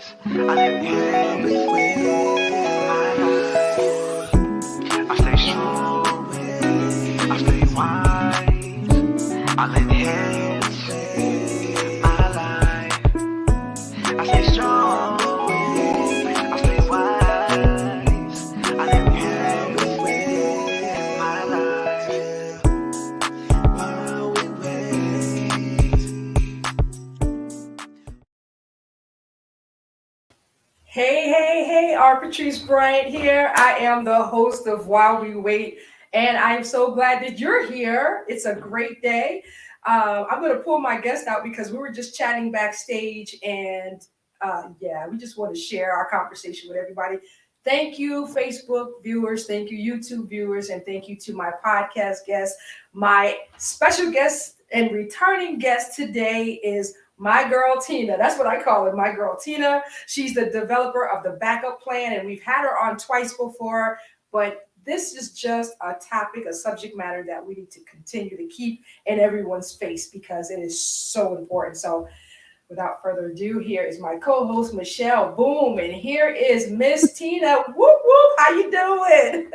I live in my life. I stay strong, I stay wise. I live in my life. I stay strong, I stay wise. I live in my life. Hey, our Patrice Bryant here. I am the host of While We Wait, and I'm so glad that you're here. It's a great day. I'm going to pull my guest out because we were just chatting backstage, and we just want to share our conversation with everybody. Thank you, Facebook viewers. Thank you, YouTube viewers, and thank you to my podcast guests. My special guest and returning guest today is my girl Tina. That's what I call her, my girl Tina. She's the developer of the backup plan, and we've had her on twice before, but this is just a topic, a subject matter that we need to continue to keep in everyone's face because it is so important. So without further ado, here is my co-host, Michelle Boom, and here is Miss Tina. Whoop, whoop, how you doing?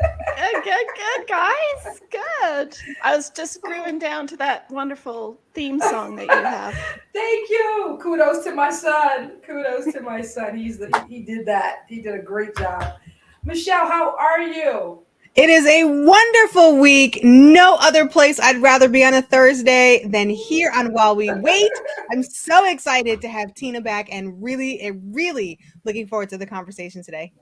Good, guys. Good. I was just grooving down to that wonderful theme song that you have. Thank you. Kudos to my son. Kudos to my son. He did that. He did a great job. Michelle, how are you? It is a wonderful week. No other place I'd rather be on a Thursday than here on While We Wait. I'm so excited to have Tina back and really looking forward to the conversation today.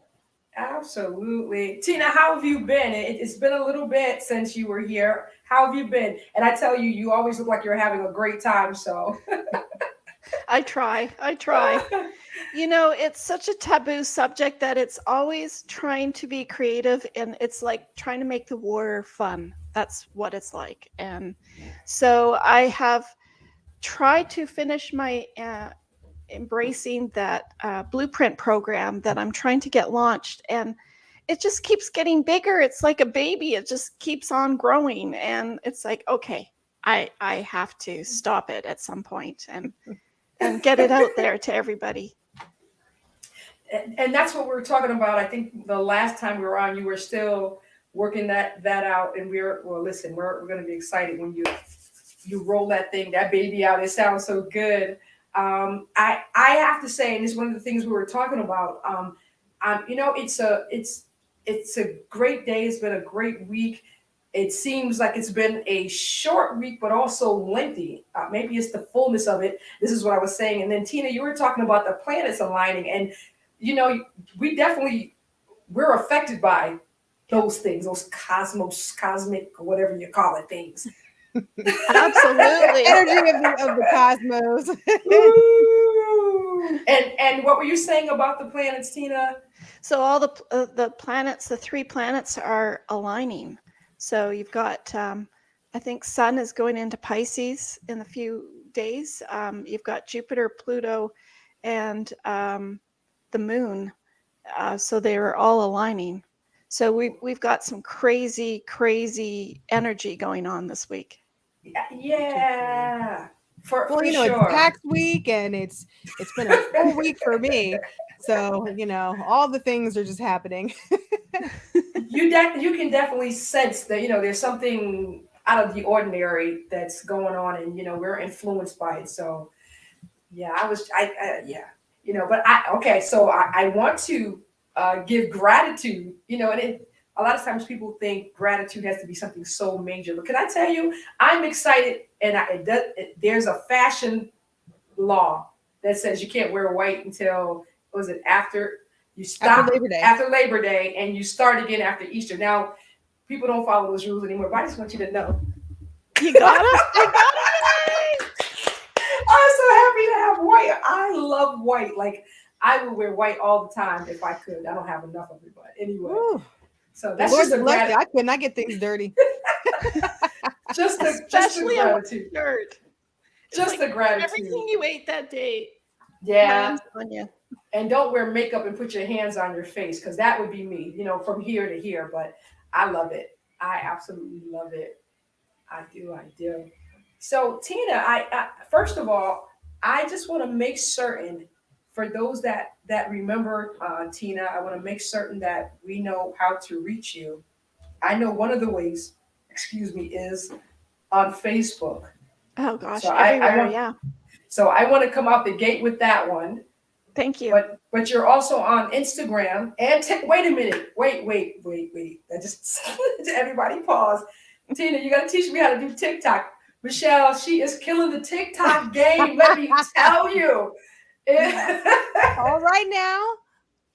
Absolutely. Tina, how have you been? It's been a little bit since you were here. How have you been? And I tell you, you always look like you're having a great time. So I try. You know, it's such a taboo subject that it's always trying to be creative, and it's like trying to make the war fun. That's what it's like. And so I have tried to finish my embracing that blueprint program that I'm trying to get launched, and it just keeps getting bigger. It's like a baby. It just keeps on growing, and it's like, okay, I have to stop it at some point and get it out there to everybody. and that's what we were talking about. I think the last time we were on, you were still working that out, and we're going to be excited when you roll that baby out. It sounds so good. I have to say, and it's one of the things we were talking about. It's a great day. It's been a great week. It seems like it's been a short week, but also lengthy. Maybe it's the fullness of it. This is what I was saying. And then Tina, you were talking about the planets aligning, and we're affected by those things, those cosmic, whatever you call it, things. Absolutely. Energy of the cosmos. And what were you saying about the planets, Tina? So all the planets, the 3 planets are aligning. So you've got, I think Sun is going into Pisces in a few days. You've got Jupiter, Pluto, and the Moon. So they are all aligning. So we've got some crazy energy going on this week. Yeah. For Well, sure. it's tax week, and it's been a full week for me. So, all the things are just happening. You can definitely sense that, there's something out of the ordinary that's going on, and, we're influenced by it. So, yeah, so I want to give gratitude, and a lot of times people think gratitude has to be something so major. But can I tell you, I'm excited, and there's a fashion law that says you can't wear white until, was it after you stop after Labor Day, and you start again after Easter. Now, people don't follow those rules anymore, but I just want you to know. You got it. I'm so happy to have white. I love white. Like, I would wear white all the time if I could. I don't have enough of it, but anyway. Ooh. So that's Lord just a gratitude. I could not get things dirty. just the gratitude. Just the gratitude. Everything you ate that day. Yeah. On you. And don't wear makeup and put your hands on your face, because that would be me, from here to here. But I love it. I absolutely love it. I do. So, Tina, I first of all, I just want to make certain for those that remember, Tina, I want to make certain that we know how to reach you. I know one of the ways, excuse me, is on Facebook. Oh So gosh, I everywhere. want Yeah. so I want to come out the gate with that one. Thank you. But you're also on Instagram and wait a minute, wait. I just everybody pause. Tina, you got to teach me how to do TikTok. Michelle, she is killing the TikTok game. Let me tell you. All right now.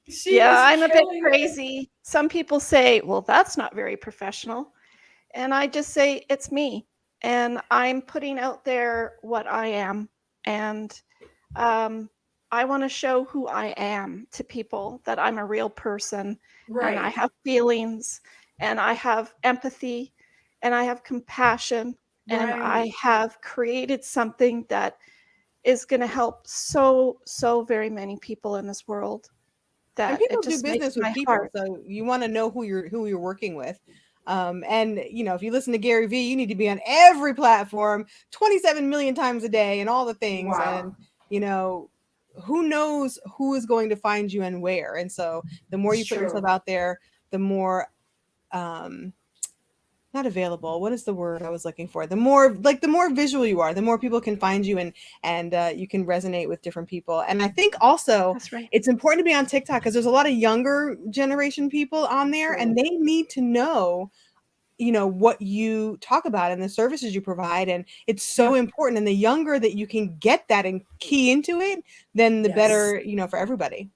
She Yeah, is I'm a bit killing it. crazy. Some people say, well, that's not very professional. And I just say, it's me. And I'm putting out there what I am. And um, I want to show who I am to people, that I'm a real person and I Right, have feelings and I have empathy and I have compassion and right. I have created something that is going to help so very many people in this world, And that it people do just makes business with my people, heart. so you want to know who you're working with. And if you listen to Gary Vee, you need to be on every platform 27 million times a day and all the things. Wow. And you know, who knows who is going to find you and where. And so the more It's you put yourself true. out there, the more um not available, what is the word I was looking for, the more visual you are, the more people can find you, and you can resonate with different people. And I think also That's right. it's important to be on TikTok because there's a lot of younger generation people on there, and True. they need to know what you talk about and the services you provide. And it's so Yeah. important, and the younger that you can get that and key into it, then the Yes. better, for everybody.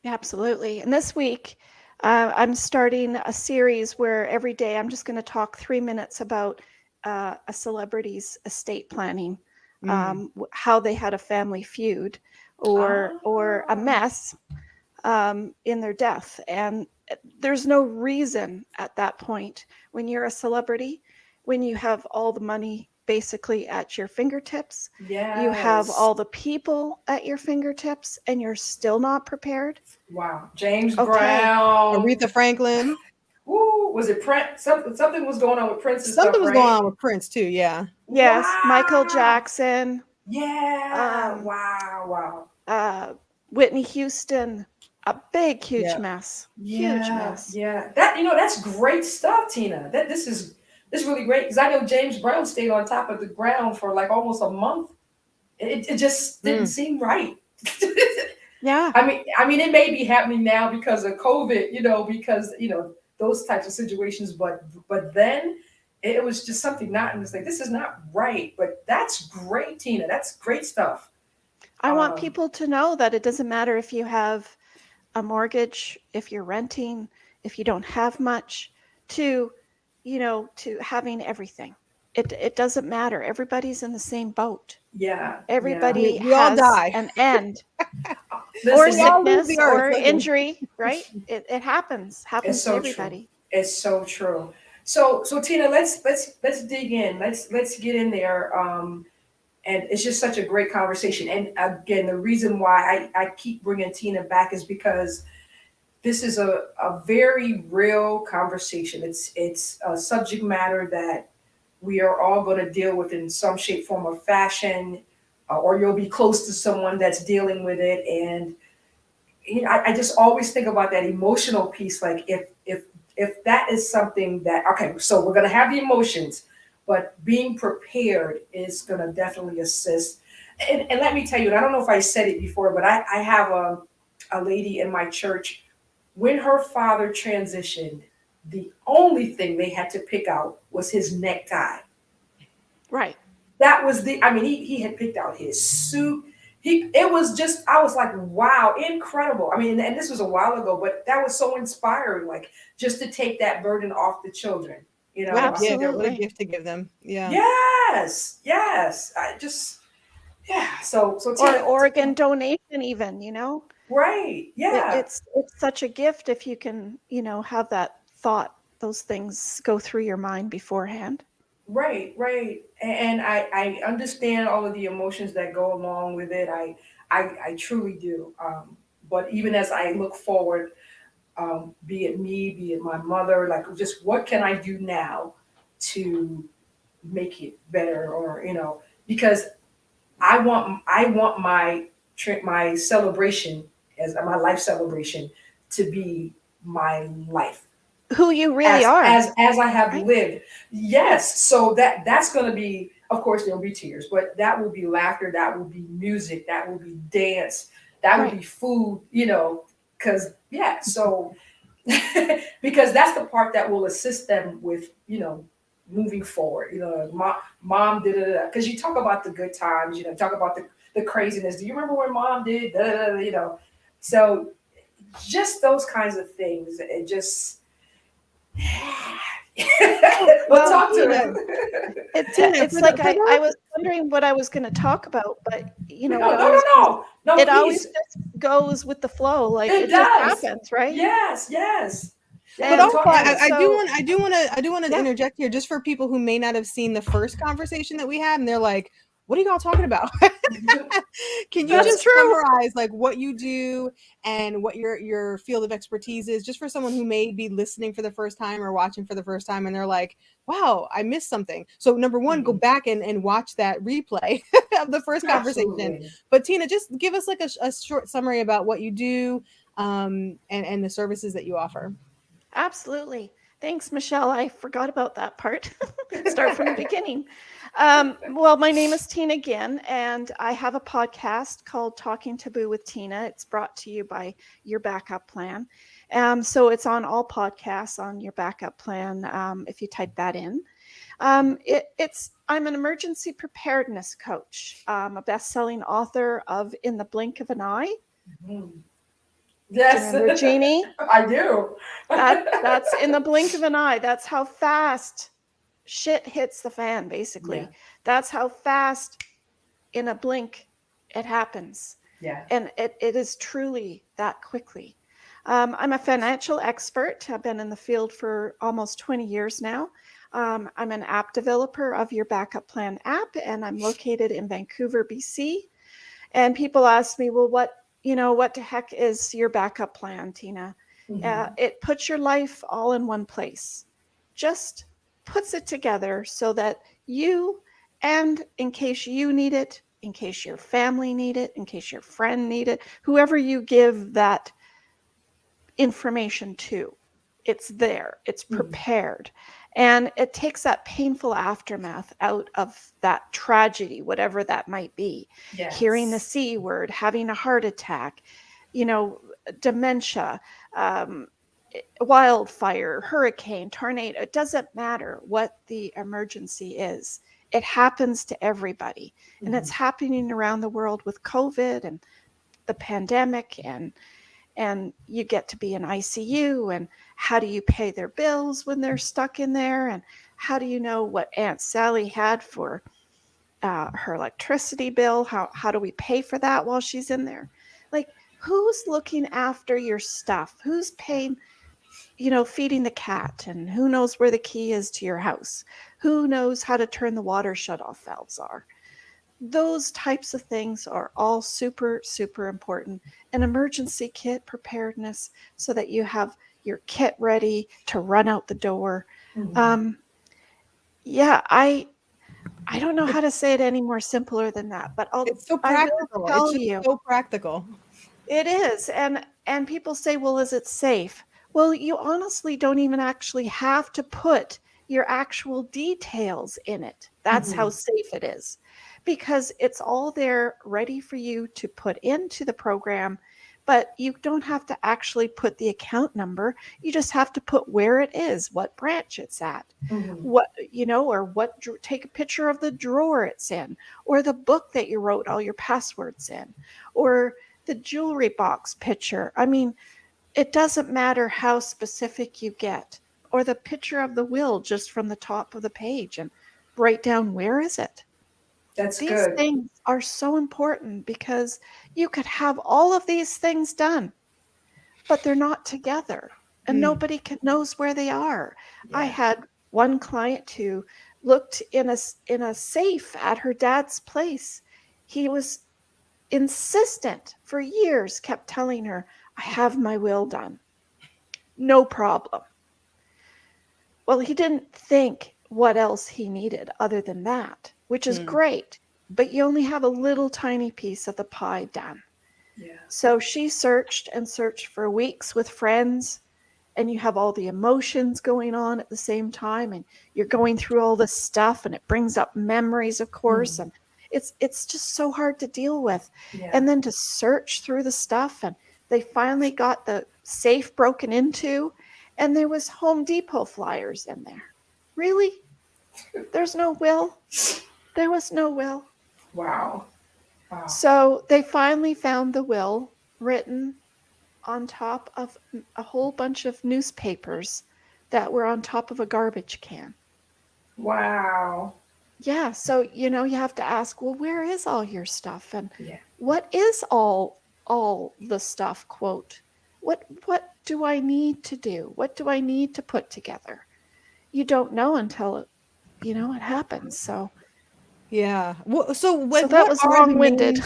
Absolutely. And this week, I'm starting a series where every day I'm just going to talk 3 minutes about a celebrity's estate planning, Mm. how they had a family feud, or a Ah, mess in their death. And there's no reason at that point, when you're a celebrity, when you have all the money basically at your fingertips, you have yes. all the people at your fingertips, and you're still not prepared. Wow. James Okay. Brown. Aretha Franklin. Woo, was it Prince? Something was going on with Prince and Something stuff, was going right? on with Prince too. Yeah. Yes, Michael Wow. Jackson, Yeah. um, Wow. Wow. uh, Whitney Houston, a big, huge Yeah. mess, huge Yeah. mess. Yeah. That's great stuff, Tina. This is really great because I know James Brown stayed on top of the ground for like almost a month. It just didn't Mm. seem right. Yeah, I mean, it may be happening now because of COVID, because those types of situations. But then it was just something not. And it's like this is not right. But that's great, Tina. That's great stuff. I want Um, people to know that it doesn't matter if you have a mortgage, if you're renting, if you don't have much, to, to having everything. It doesn't matter. Everybody's in the same boat. yeah, yeah. Everybody We all has die. an end, or Listen, We all leave sickness, the earth. or Listen. injury, right? It it's happens to so true. everybody. It's so true. So Tina, let's dig in. Let's get in there. And it's just such a great conversation. And again, the reason why I keep bringing Tina back is because this is a very real conversation. It's a subject matter that we are all going to deal with in some shape, form, or fashion, or you'll be close to someone that's dealing with it. And I just always think about that emotional piece. Like if that is something that okay, so we're going to have the emotions, but being prepared is going to definitely assist. And let me tell you, and I don't know if I said it before, but I have a lady in my church. When her father transitioned, the only thing they had to pick out was his necktie. Right. That was he had picked out his suit. It was just, I was like, wow, incredible. I mean, and this was a while ago, but that was so inspiring, like just to take that burden off the children, you What a know? gift. What a Absolutely. gift to give them. Yeah. Yes. I just, yeah. So Or Tina, organ donation, even. right. Yeah. It's such a gift if you can, have that thought, those things go through your mind beforehand. Right. And I understand all of the emotions that go along with it. I truly do. But even as I look forward, be it me, be it my mother, like just what can I do now to make it better, or because I want my my celebration, as my life celebration, to be my life Who you really are, as I have right? lived. Yes, so that's going to be, of course, there'll be tears, but that will be laughter, that will be music, that will be dance, that will Right. be food, because yeah, so because that's the part that will assist them with, moving forward. Mom did it, because you talk about the good times, talk about the craziness. Do you remember when mom did? Da, da, da, so just those kinds of things. It just well, Well, talk to Tina, him. Tina, it's for the like for I those was wondering what I was going to talk about, but No, it no, no, always no, no, it always please. just goes with the flow, like It it just does. happens, right? Yes, yes. Yeah, But we And also, talk. and Yes. so I do want to yeah, interject here, just for people who may not have seen the first conversation that we had, and they're like, "What are you all talking about?" Can you that's Yes. just true. summarize like what you do and what your field of expertise is, just for someone who may be listening for the first time or watching for the first time, and they're like, "Wow, I missed something." So number one, go Mhm. back and watch that replay of the first conversation. Absolutely. But Tina, just give us like a short summary about what you do, and the services that you offer. Absolutely. Thanks, Michelle. I forgot about that part. Start from the beginning. Well, my name is Tina Ginn, and I have a podcast called Talking Taboo with Tina. It's brought to you by Your Backup Plan. So it's on all podcasts on Your Backup Plan if you type that in. I'm an emergency preparedness coach, a best-selling author of In the Blink of an Eye. Mhm. Do you Yes, remember Jeannie? I do. That's in the blink of an eye. That's how fast shit hits the fan, Yeah, basically. That's how fast in a blink it happens. yeah. And it is truly that quickly. I'm a financial expert. I've been in the field for almost 20 years now. I'm an app developer of Your Backup Plan app, and I'm located in Vancouver, BC. And people ask me, well, what the heck is your backup plan, Tina? Mhm. It puts your life all in one place, just puts it together so that you, and in case you need it, in case your family need it, in case your friend need it, whoever you give that information to, it's there, it's Mhm. prepared. And it takes that painful aftermath out of that tragedy, whatever that might be. Hearing the Yes. C word, having a heart attack, you know, dementia, um, wildfire, hurricane, tornado. It doesn't matter what the emergency is. It happens to everybody. And it's Mhm. happening around the world with COVID and the pandemic, and you get to be in ICU, and how do you pay their bills when they're stuck in there, and how do you know what Aunt Sally had for her electricity bill? How do we pay for that while she's in there? Like, who's looking after your stuff? Who's paying, feeding the cat, and who knows where the key is to your house? Who knows how to turn the water shut off valves are? Those types of things are all super, super important. An emergency kit preparedness so that you have your kit ready to run out the door. Mhm. Um, yeah, I don't know how to say it any more simpler than that, but It's so I will practical. It's tell just you so practical. it is. And people say, well, is it safe? Well, you honestly don't even actually have to put your actual details in it. That's how Mhm. safe it is, because it's all there ready for you to put into the program. But you don't have to actually put the account number. You just have to put where it is, what branch it's at, Mhm. or take a picture of the drawer it's in, or the book that you wrote all your passwords in, or the jewelry box picture. I mean, it doesn't matter how specific you get, or the picture of the will just from the top of the page, and write down where is it. That's These good. things are so important because you could have all of these things done, but they're not together, and Mm. nobody knows where they are. I Yeah. had one client who looked in a safe at her dad's place. He was insistent for years, kept telling her, I have my will done. No problem. Well, he didn't think what else he needed other than that, which is Mm. great. but you only have a little tiny piece of the pie done. Yeah. So she searched and searched for weeks with friends, and you have all the emotions going on at the same time, and you're going through all this stuff, and it brings up memories, of course, and it's just so hard to deal with. Yeah. And then to search through the stuff, and they finally got the safe broken into, and there was Home Depot flyers in there. Really? There's no will? There was no will. Wow. Wow. So they finally found the will written on top of a whole bunch of newspapers that were on top of a garbage can. Wow. Yeah, so you have to ask, well, where is all your stuff, and Yeah. what is all the stuff, quote? What do I need to do? What do I need to put together? You don't know until it happens. So Yeah. So so what that what was are the long-winded. main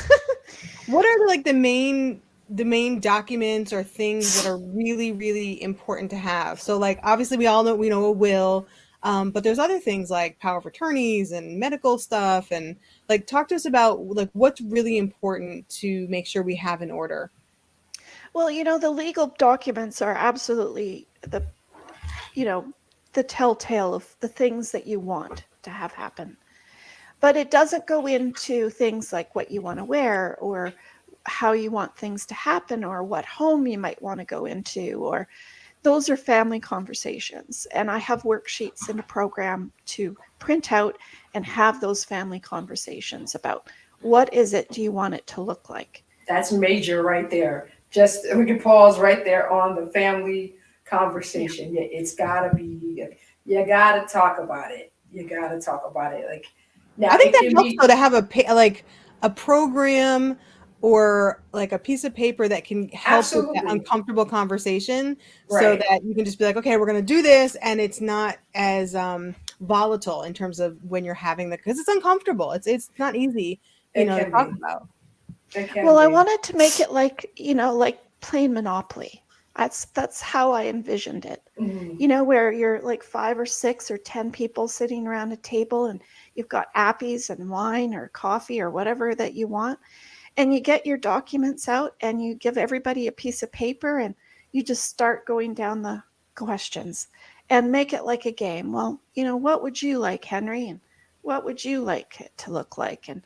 what are like the main documents or things that are really, really important to have? So like obviously we know a will, but there's other things like power of attorneys and medical stuff, and like talk to us about like what's really important to make sure we have in order. Well, the legal documents are absolutely you know, the telltale of the things that you want to have happen. But it doesn't go into things like what you want to wear, or how you want things to happen, or what home you might want to go into, or those are family conversations. And I have worksheets in the program to print out and have those family conversations about what is it do you want it to look like. That's major right there. Just we can pause right there on the family Yeah. conversation. Yeah, it's gotta be. You gotta talk about it. You gotta talk about it. Like now, I think it that can helps be though to have like a program or like a piece of paper that can help with that absolutely uncomfortable conversation so right. that you can just be like, okay, we're going to do this, and it's not as volatile in terms of when you're having the, because it's uncomfortable. It's not easy, It to can talk be. about. It can Well, I be. wanted to make it like playing Monopoly. That's how I envisioned it. Mhm. Where you're like 5 or 6 or 10 people sitting around a table, and you've got appies and wine or coffee or whatever that you want, and you get your documents out, and you give everybody a piece of paper, and you just start going down the questions and make it like a game. Well, what would you like, Henry? And what would you like it to look like? And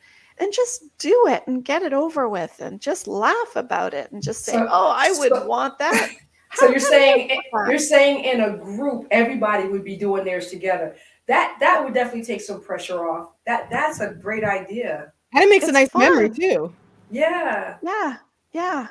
just do it and get it over with, and just laugh about it, and just say, So oh, I would so want that. so How you're can I saying want that? you're saying in a group everybody would be doing theirs together. That would definitely take some pressure off. That's a great idea. And it makes a It's nice memory fun. too. Yeah, Yeah. Yeah.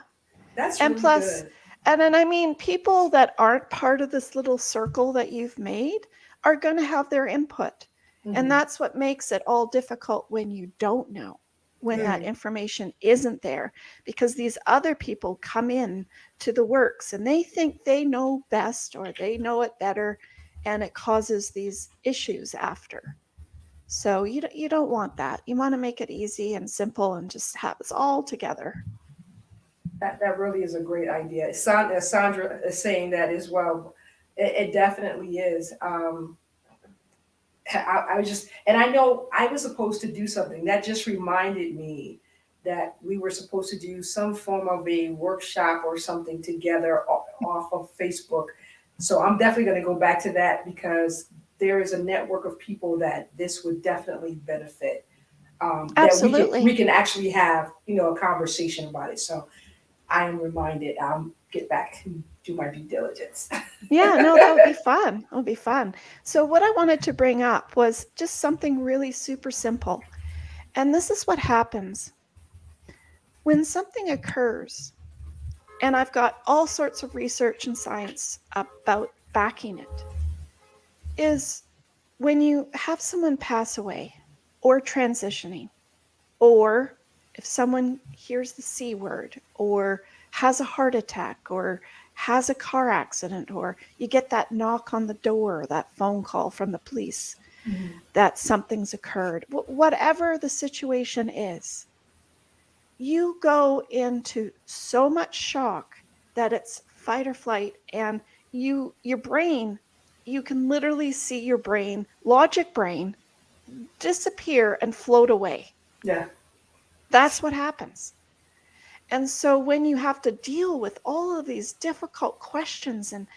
that's And really plus, good. and then I mean, people that aren't part of this little circle that you've made are going to have their input. And Hmm. that's what makes it all difficult when you don't know, when Yeah. that information isn't there, because these other people come in to the works and they think they know best, or they know it better, and it causes these issues after. So you don't want that. You want to make it easy and simple and just have us all together. That really is a great idea. Sandra is saying that as well. It definitely is. I was just, and I know I was supposed to do something that just reminded me that we were supposed to do some form of a workshop or something together off of Facebook. So I'm definitely going to go back to that because there is a network of people that this would definitely benefit. That we Absolutely. can actually have a conversation about it. So I am reminded. I'll get back and do my due diligence. Yeah, no, that would be fun. It would be fun. So, what I wanted to bring up was just something really super simple. And this is what happens when something occurs, and I've got all sorts of research and science about backing it, is when you have someone pass away, or transitioning, or if someone hears the C word, or has a heart attack, or has a car accident, or you get that knock on the door, that phone call from the police Mhm. that something's occurred, whatever the situation is, you go into so much shock that it's fight or flight, and your brain, you can literally see your brain, logic brain, disappear and float away. Yeah. That's what happens. And so when you have to deal with all of these difficult questions and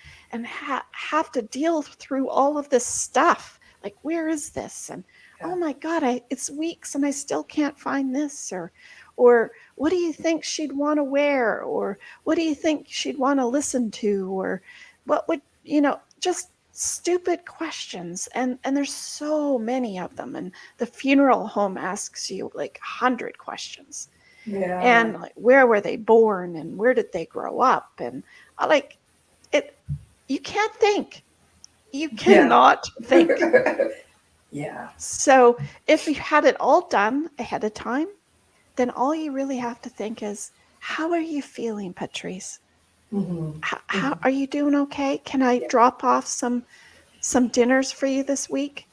have to deal through all of this stuff, like where is this? And Yeah. oh my God, it's weeks and I still can't find this, or what do you think she'd want to wear? Or what do you think she'd want to listen to? Or what would, just stupid questions. And there's so many of them. And the funeral home asks you like 100 questions. Yeah. And like, where were they born and where did they grow up? And like it, you can't think. You Yeah. cannot think. Yeah. So if you had it all done ahead of time, then all you really have to think is, how are you feeling, Patrice? Mm-hmm. How are you doing? Okay. Can I Yeah. drop off some dinners for you this week?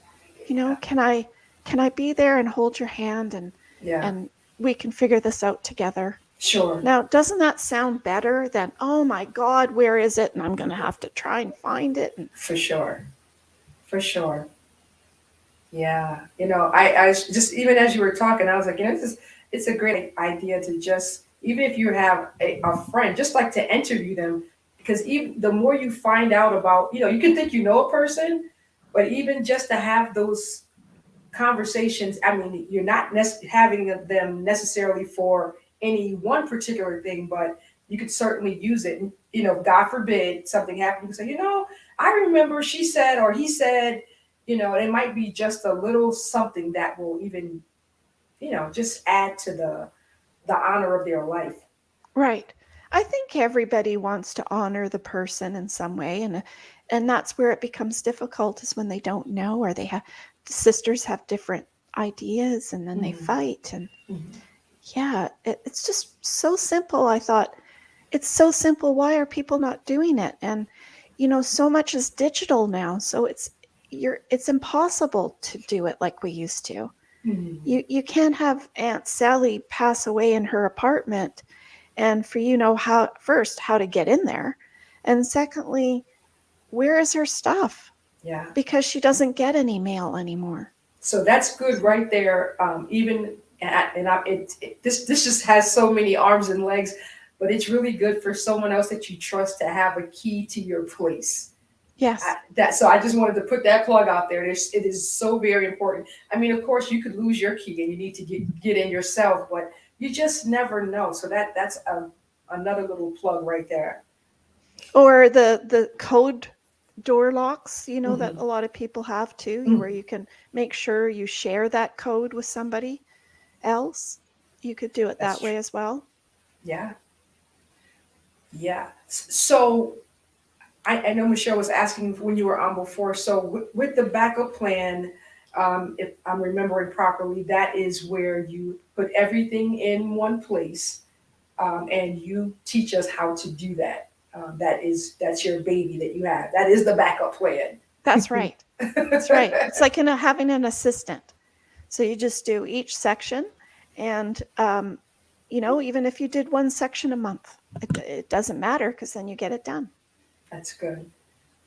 Yeah. Can I be there and hold your hand Yeah. and we can figure this out together? Sure. Now, doesn't that sound better than, oh my God, where is it? And I'm going to have to try and find it. And For sure. For sure. Yeah. I just, even as you were talking, I was like, it's a great idea to just, even if you have a friend, just like to interview them, because even the more you find out about, you can think you know a person, but even just to have those conversations, I mean, you're not having them necessarily for any one particular thing, but you could certainly use it. And, God forbid something happened, you can say, I remember she said or he said, it might be just a little something that will even, just add to the honor of their life. right. I think everybody wants to honor the person in some way. And that's where it becomes difficult, is when they don't know, or sisters have different ideas and then they Mhm. fight. And Mhm. yeah, it's just so simple. I thought, it's so simple. Why are people not doing it? And so much is digital now, so it's impossible to do it like we used to. Mhm. You can't have Aunt Sally pass away in her apartment, and for how to get in there, and secondly, where is her stuff? Yeah. Because she doesn't get any mail anymore. So that's good right there. Even this just has so many arms and legs, but it's really good for someone else that you trust to have a key to your place. Yes. So I just wanted to put that plug out there. It is so very important. I mean, of course, you could lose your key and you need to get in yourself, but you just never know. So that's another little plug right there. Or the code door locks, that Hmm. a lot of people have too, where Hmm. you can make sure you share that code with somebody else. You could do it That's that true. way as well. Yeah, yeah. So I know Michelle was asking when you were on before. So with the backup plan, if I'm remembering properly, that is where you put everything in one place, and you teach us how to do that. That's your baby that you have. That is the backup plan. That's right. That's right. It's like having an assistant. So you just do each section, and even if you did one section a month, it doesn't matter, because then you get it done. That's good.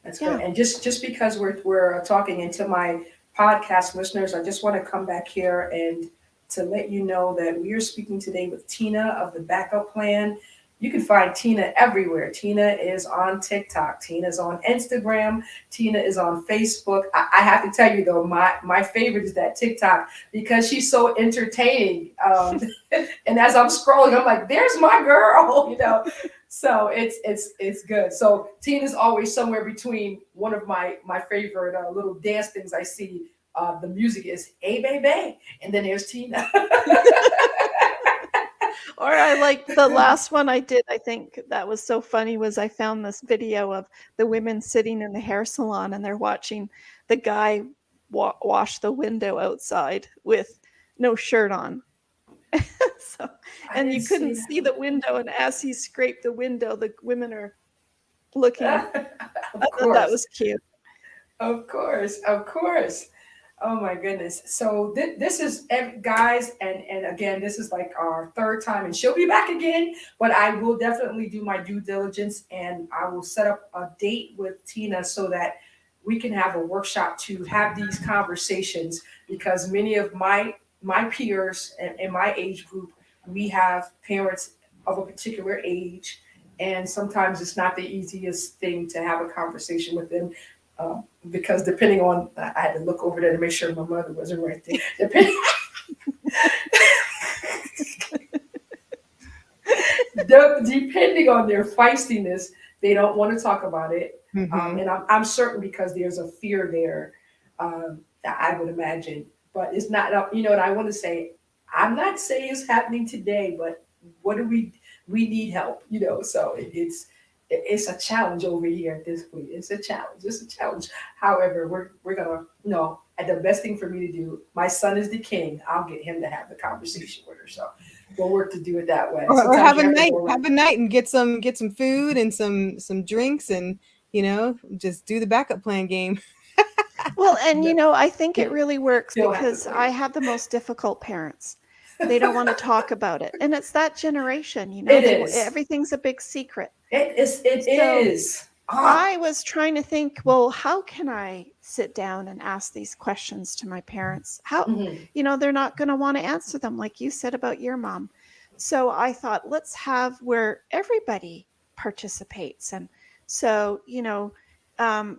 That's good. Yeah. And just because we're talking into my podcast listeners, I just want to come back here and to let you know that we are speaking today with Tina of the Backup Plan. You can find Tina everywhere. Tina is on TikTok. Tina is on Instagram. Tina is on Facebook. I have to tell you though, my favorite is that TikTok because she's so entertaining. And as I'm scrolling, I'm like, "There's my girl," So it's good. So Tina's always somewhere between one of my favorite little dance things I see. The music is "Hey Baby," and then there's Tina. Or I like the last one I did, I think that was so funny, was I found this video of the women sitting in the hair salon and they're watching the guy wash the window outside with no shirt on. So, I and didn't you see couldn't see the window, and as he scraped the window, the women are looking. that. I Of thought that course, was cute. of course, of course. Oh my goodness. So this is guys, and again, this is like our third time, and she'll be back again. But I will definitely do my due diligence, and I will set up a date with Tina so that we can have a workshop to have these conversations because many of my my peers and in my age group, we have parents of a particular age, and sometimes it's not the easiest thing to have a conversation with them. Because depending on, I had to look over there to make sure my mother wasn't right there. Depending on their feistiness, they don't want to talk about it. Mhm. And I'm certain because there's a fear there, that I would imagine. But it's not, and I want to say, I'm not saying it's happening today, but what do we need help, so it's a challenge over here at this point. It's a challenge. It's a challenge. However, we're gonna no. And the best thing for me to do, my son is the king. I'll get him to have the conversation with her. So we'll work to do it that way. Or Sometimes have you a have to night, go around. have a night and get some food and some drinks and just do the backup plan game. Well, and I think it really works He'll have to because play. I have the most difficult parents. They don't want to talk about it. And it's that generation, It is. everything's a big secret. It is. It So is. Ah, I was trying to think, well, how can I sit down and ask these questions to my parents? How, mhm. they're not going to want to answer them like you said about your mom. So I thought, let's have where everybody participates. And so,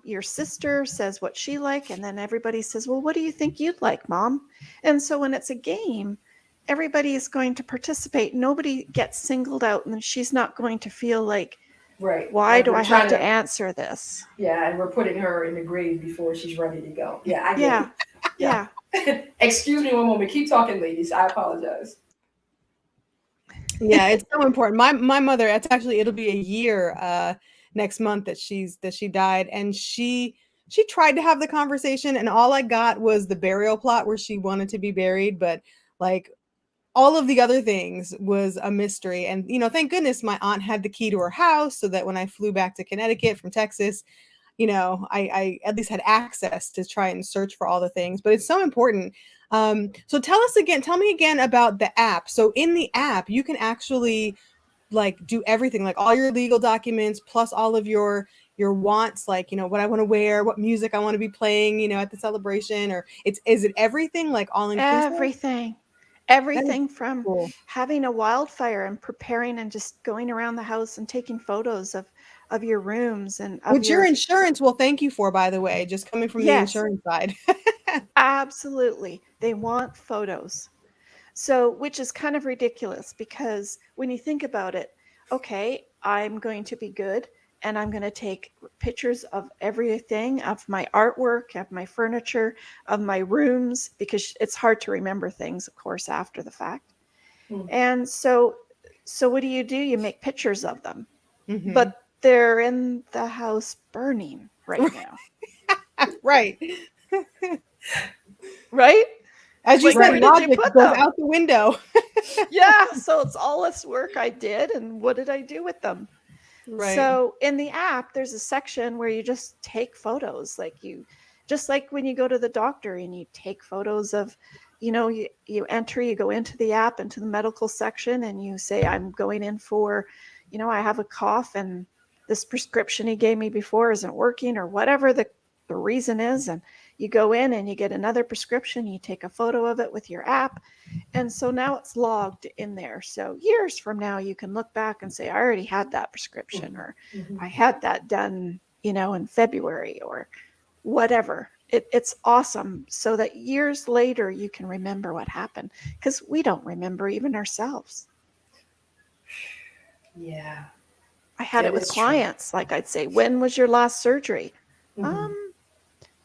your sister says what she like, and then everybody says, well, what do you think you'd like, Mom? And so when it's a game, everybody is going to participate. Nobody gets singled out, and she's not going to feel like, Right. why Like do we're I have trying to answer this? Yeah, and we're putting her in the grave before she's ready to go. Yeah, I get Yeah. it. Yeah. Excuse me one moment. Keep talking, ladies. I apologize. Yeah, it's so important. My mother, it'll be a year next month that she died, and she tried to have the conversation, and all I got was the burial plot where she wanted to be buried, but like all of the other things was a mystery. And thank goodness my aunt had the key to her house so that when I flew back to Connecticut from Texas, I at least had access to try and search for all the things. But it's so important. So tell me again about the app. So in the app, you can actually like do everything, like all your legal documents plus all of your wants, like what I want to wear, what music I want to be playing, at the celebration, or is it everything like all inclusive? Everything. That is Everything from cool. having a wildfire and preparing and just going around the house and taking photos of your rooms and of Which your your insurance will thank you for, by the way, just coming from the yes, insurance side. absolutely. They want photos. So, which is kind of ridiculous because when you think about it, okay, I'm going to be good and I'm going to take pictures of everything, of my artwork, of my furniture, of my rooms, because it's hard to remember things, of course, after the fact. Hmm. And so what do? You make pictures of them, Mhm. but they're in the house burning right now, Right. right? As you Like, said, where Right. did you logic put goes them? out the window. Yeah, so it's all this work I did, and what did I do with them? Right. So in the app, there's a section where you just take photos, just like when you go to the doctor and you take photos of, you go into the app, into the medical section, and you say, I'm going in for, I have a cough and this prescription he gave me before isn't working or whatever the reason is. And you go in and you get another prescription, you take a photo of it with your app. And so now it's logged in there. So years from now, you can look back and say, I already had that prescription, or Mhm. I had that done, in February or whatever. It's awesome so that years later you can remember what happened because we don't remember even ourselves. Yeah, I had it that with is true. clients. Like I'd say, when was your last surgery? Mhm. Um,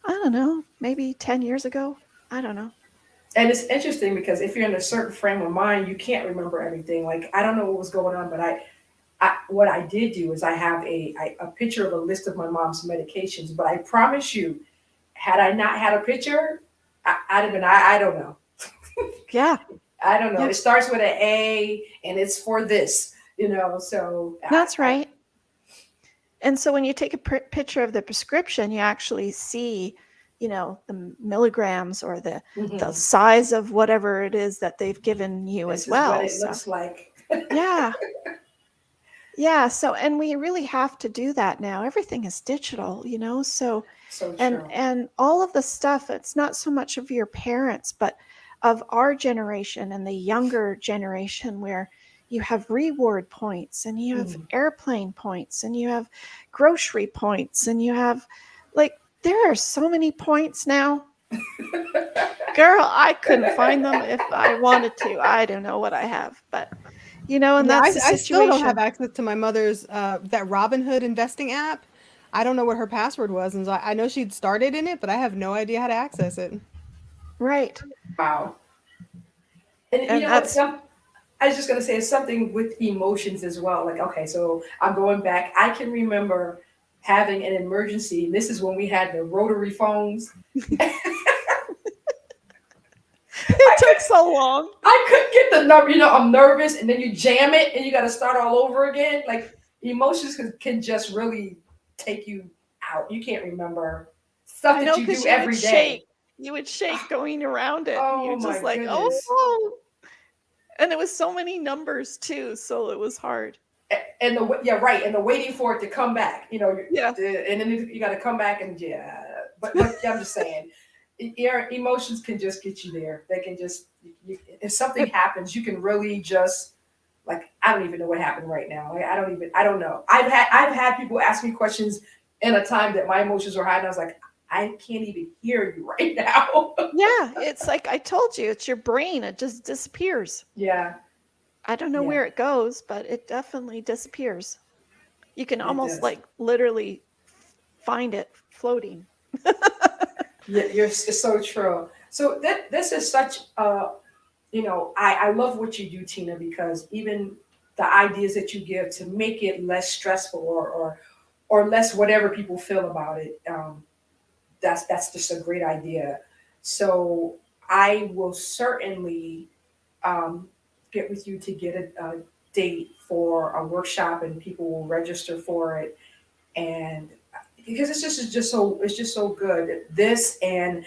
I don't know, maybe 10 years ago. I don't know. And it's interesting because if you're in a certain frame of mind, you can't remember everything. Like I don't know what was going on, but what I did do is I have a picture of a list of my mom's medications. But I promise you, had I not had a picture, I'd have been. I don't know. Yeah. I don't know. Yeah. It starts with an A, and it's for this. So That's right. And so when you take a picture of the prescription, you actually see, the milligrams or the mhm. size of whatever it is that they've given you This as is what well. it So looks like. yeah, yeah. So and we really have to do that now. Everything is digital, So So and true. and all of the stuff. It's not so much of your parents, but of our generation and the younger generation, where you have reward points and you have airplane points and you have grocery points and you have, like, there are so many points now. Girl, I couldn't find them if I wanted to. I don't know what I have, but and Yeah, that's the I still don't have situation. access to my mother's that Robinhood investing app. I don't know what her password was, and so I know she'd started in it, but I have no idea how to access it. Right. Wow. And you And know what? that's I was just gonna say it's something with emotions as well. Like, okay, so I'm going back. I can remember having an emergency. This is when we had the rotary phones. it took so long. I couldn't get the number. I'm nervous, and then you jam it, and you got to start all over again. Like emotions can just really take you out. You can't remember stuff I that know, you do because you would every day. shake. You would shake going around it, and Oh you're my just like, goodness! oh. And it was so many numbers too, so it was hard. And yeah, right, and the waiting for it to come back. Yeah. And then you got to come back, and yeah. But yeah, I'm just saying, your emotions can just get you there. They can just if something happens, you can really just like I don't even know what happened right now. Like, I don't know. I've had people ask me questions in a time that my emotions were high, and I was like, I can't even hear you right now. Yeah, it's like I told you, it's your brain. It just disappears. Yeah, I don't know yeah, where it goes, but it definitely disappears. You can it almost does. like literally find it floating. Yeah, it's so true. So this is such I love what you do, Tina, because even the ideas that you give to make it less stressful or less whatever people feel about it, that's just a great idea. So I will certainly get with you to get a date for a workshop, and people will register for it. And because it's just so good. This and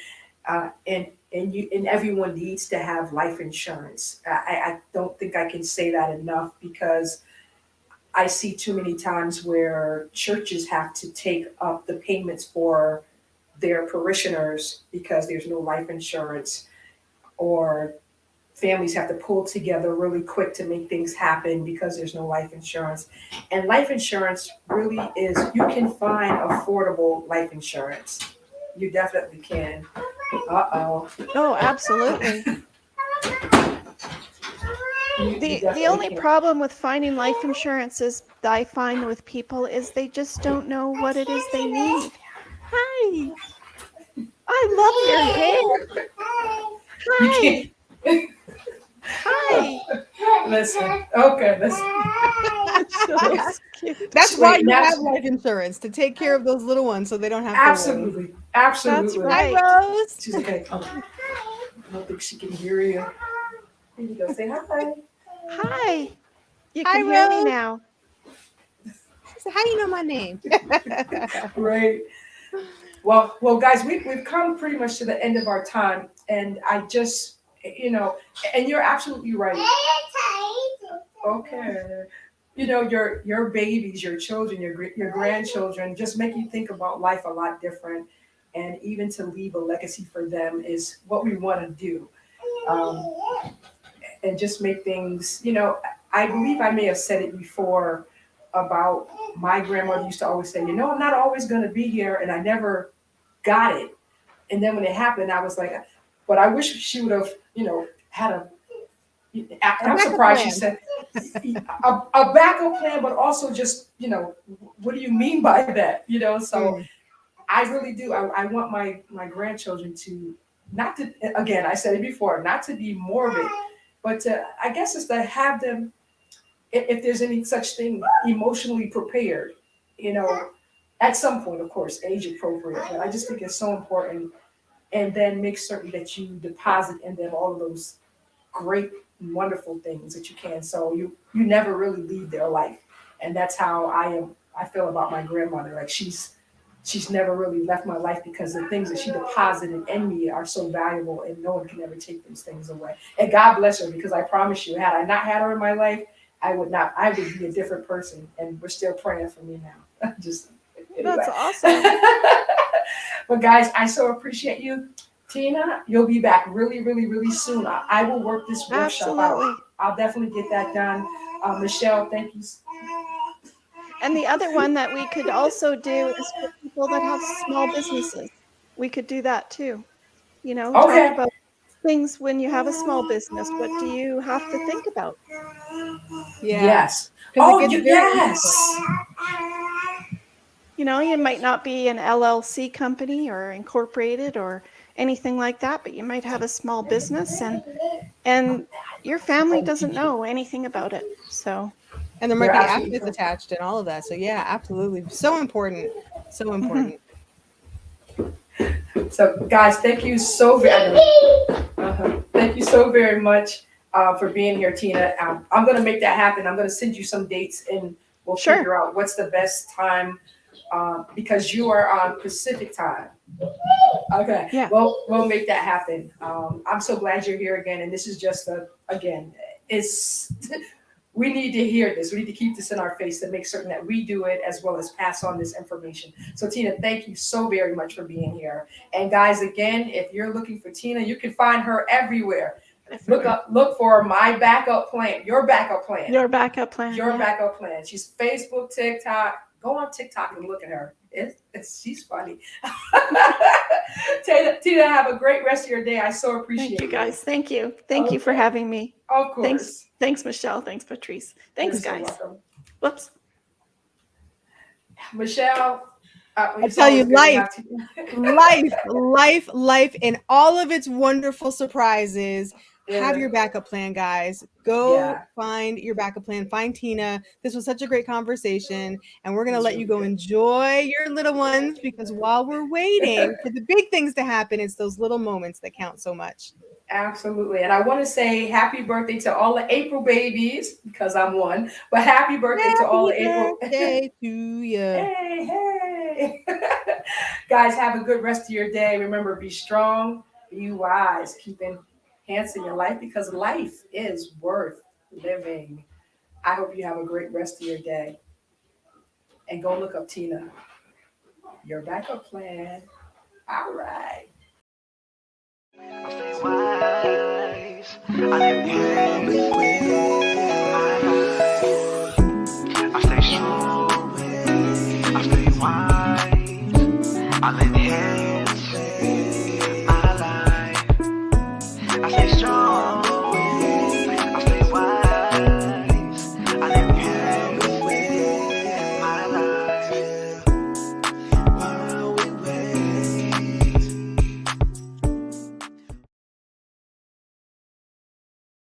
everyone needs to have life insurance. I don't think I can say that enough, because I see too many times where churches have to take up the payments for their parishioners because there's no life insurance, or families have to pull together really quick to make things happen because there's no life insurance. And life insurance really is, you can find affordable life insurance. You definitely can. Uh-oh. Oh, absolutely. You The definitely only can. problem with finding life insurance is I find with people is they just don't know what it is they need. Hi. I love your hair. You Hi. can't. Hi. Listen. Okay, listen. So cute. That's why Wait, you now, have life insurance, to take care of those little ones so they don't have to worry. absolutely. That's Absolutely. Hi, right. Rose. She's okay. I don't think she can hear you. Here you go. Say hi. Hi. You Hi, can hear me Rose. now. She said, how do you know my name? Right. Well, guys, we've come pretty much to the end of our time, and I just, and you're absolutely right. Okay. Your babies, your children, your grandchildren just make you think about life a lot different, and even to leave a legacy for them is what we want to do, um, and just make things. I believe I may have said it before about my grandmother used to always say, I'm not always going to be here, and I never got it. And then when it happened, I was like, but I wish she would have, had a. And A I'm backup surprised she plan. said a backup plan, but also just, what do you mean by that? So Mm. I really do. I want my grandchildren to not to, again, I said it before, not to be morbid, but I guess it's to have them, if there's any such thing, emotionally prepared, you know, at some point, of course, age appropriate. But I just think it's so important. And then make certain that you deposit in them all of those great, wonderful things that you can. So you never really leave their life. And that's how I feel about my grandmother. Like she's never really left my life, because the things that she deposited in me are so valuable, and no one can ever take those things away. And God bless her, because I promise you, had I not had her in my life, I would be a different person. And we're still praying for me now. Just anyway. That's awesome. But guys, I so appreciate you. Tina, you'll be back really, really, really soon. I will work this workshop out. Absolutely. I'll definitely get that done. Michelle, thank you. And the other one that we could also do is for people that have small businesses. We could do that too. Talk Okay. about things when you have a small business. What do you have to think about? Yeah. Yes. 'Cause it Oh, gets very yes. You might not be an LLC company or incorporated or anything like that, but you might have a small business and your family doesn't know anything about it. So and there might You're be absolutely assets correct. attached and all of that. So yeah, absolutely. So important. So important. So, guys, thank you so very thank you so very much for being here, Tina. I'm going to make that happen. I'm going to send you some dates, and we'll Sure. figure out what's the best time because you are on Pacific time. Okay. Yeah. Well, we'll make that happen. I'm so glad you're here again, and this is just it's. We need to hear this. We need to keep this in our face to make certain that we do it as well as pass on this information. So Tina, thank you so very much for being here. And guys, again, if you're looking for Tina, you can find her everywhere. Look for my backup plan, your backup plan. Your backup plan. Your yeah. backup plan. She's Facebook, TikTok. Go on TikTok and look at her. She's funny. Tina, have a great rest of your day. I so appreciate it. Thank you, guys. Thank you. Thank you for having me. Of course. Thanks, Michelle. Thanks, Patrice. Thanks, You're so guys. welcome. Whoops. Michelle, I tell you, life, and all of its wonderful surprises. Have your backup plan, guys. Go find your backup plan. Find Tina. This was such a great conversation, and we're going to let you go enjoy your little ones because while we're waiting for the big things to happen, it's those little moments that count so much. Absolutely. And I want to say happy birthday to all the April babies because I'm one, but happy birthday to all the April. Birthday to you. Hey. Guys, have a good rest of your day. Remember, be strong, be wise, keep enhancing your life because life is worth living. I hope you have a great rest of your day. And go look up Tina, your backup plan. All right. I stay wise. I live his my life. I stay strong. I stay wise. I live